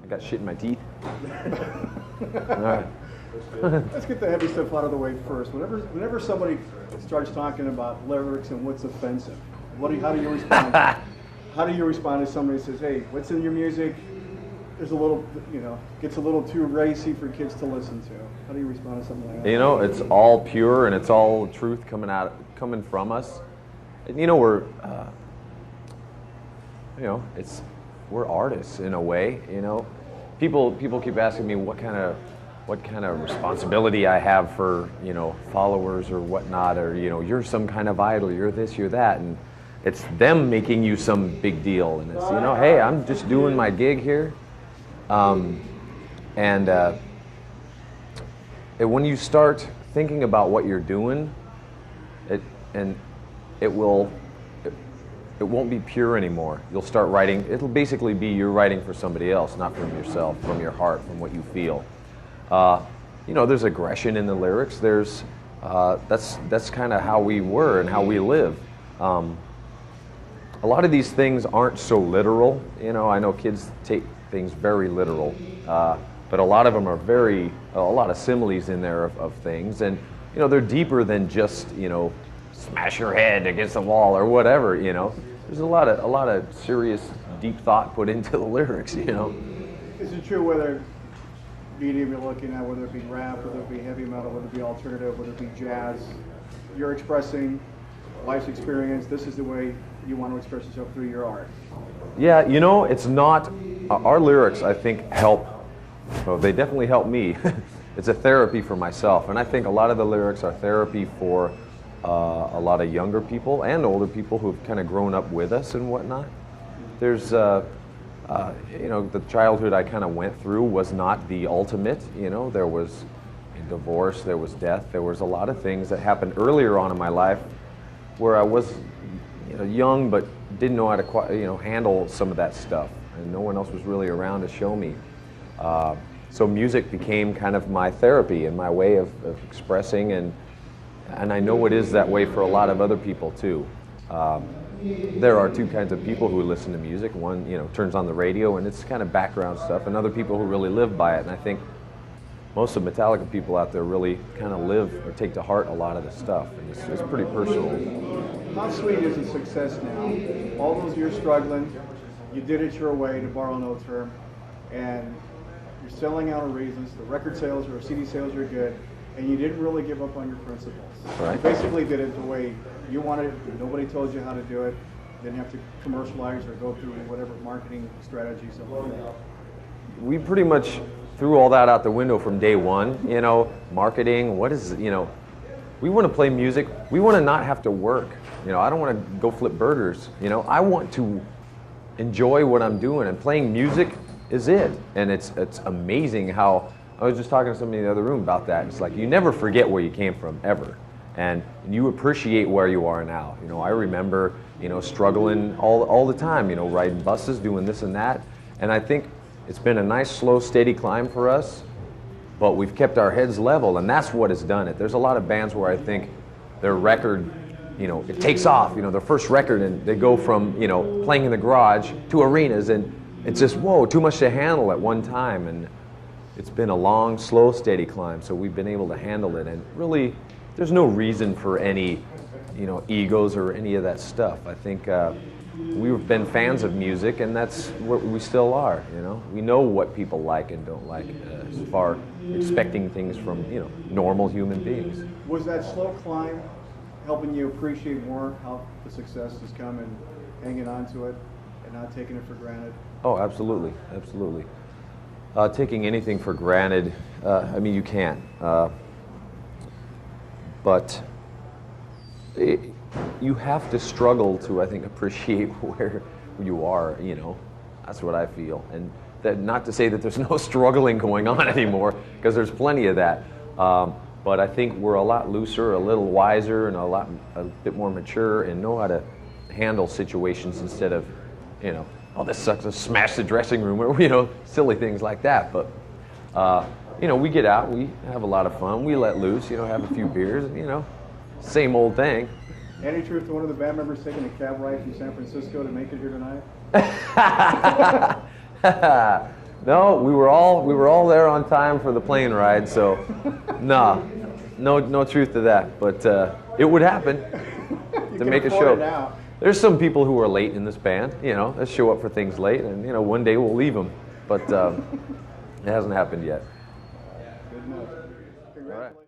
I got shit in my teeth. All right. Let's get the heavy stuff out of the way first. Whenever somebody starts talking about lyrics and what's offensive, how do you respond? How do you respond to somebody who says, "Hey, what's in your music? There's a little, gets a little too racy for kids to listen to." How do you respond to something like that? It's all pure and it's all truth coming from us. And we're we're artists in a way. People keep asking me what kind of responsibility I have for followers or whatnot, or you're some kind of idol, you're this, you're that, and it's them making you some big deal, and it's hey, I'm just doing my gig here, and when you start thinking about what you're doing, it won't be pure anymore. You'll start writing. It'll basically be you're writing for somebody else, not from yourself, from your heart, from what you feel. There's aggression in the lyrics. There's that's kind of how we were and how we live. A lot of these things aren't so literal. I know kids take things very literal, but a lot of them are a lot of similes in there of things, and they're deeper than just smash your head against the wall or whatever. There's a lot of serious, deep thought put into the lyrics. Is it true whether medium you're looking at, whether it be rap, whether it be heavy metal, whether it be alternative, whether it be jazz, you're expressing life's experience? This is the way you want to express yourself through your art. Yeah, it's not. Our lyrics, I think, help. Well, they definitely help me. It's a therapy for myself, and I think a lot of the lyrics are therapy for a lot of younger people and older people who've kind of grown up with us and whatnot. There's, the childhood I kind of went through was not the ultimate. There was divorce, there was death, there was a lot of things that happened earlier on in my life where I was, young but didn't know how to, handle some of that stuff, and no one else was really around to show me. So music became kind of my therapy and my way of expressing, and I know it is that way for a lot of other people too. There are two kinds of people who listen to music. One, turns on the radio and it's kind of background stuff, and other people who really live by it. And I think most of Metallica people out there really kind of live or take to heart a lot of the stuff, and it's pretty personal. How sweet is the success now? All those years struggling, you did it your way, to borrow no term, and you're selling out arenas, the record sales or CD sales are good, and you didn't really give up on your principles. Right. You basically did it the way you wanted it. Nobody told you how to do it. Didn't have to commercialize or go through whatever marketing strategies. We pretty much threw all that out the window from day one. Marketing, we want to play music. We want to not have to work. I don't want to go flip burgers. I want to enjoy what I'm doing, and playing music is it. And it's amazing how, I was just talking to somebody in the other room about that. It's like you never forget where you came from, ever. And you appreciate where you are now. I remember, struggling all the time, riding buses, doing this and that. And I think it's been a nice, slow, steady climb for us, but we've kept our heads level, and that's what has done it. There's a lot of bands where I think their record, it takes off, their first record, and they go from, playing in the garage to arenas, and it's just, whoa, too much to handle at one time. And it's been a long, slow, steady climb, so we've been able to handle it. And really, there's no reason for any, egos or any of that stuff. I think we've been fans of music, and that's what we still are. We know what people like and don't like, as far expecting things from normal human beings. Was that slow climb helping you appreciate more how the success has come and hanging on to it and not taking it for granted? Oh, absolutely, absolutely. Taking anything for granted, you can't. But you have to struggle to, I think, appreciate where you are, That's what I feel. And that, not to say that there's no struggling going on anymore, because there's plenty of that. But I think we're a lot looser, a little wiser, and a bit more mature, and know how to handle situations instead of, oh, this sucks, let's smash the dressing room, or, silly things like that. But, we get out, we have a lot of fun, we let loose, have a few beers, same old thing. Any truth to one of the band members taking a cab ride from San Francisco to make it here tonight? No, we were all there on time for the plane ride, so nah, no truth to that. But it would happen to make a show. There's some people who are late in this band, you know, that show up for things late, and you know, one day we'll leave them, but it hasn't happened yet. Good enough. Congratulations.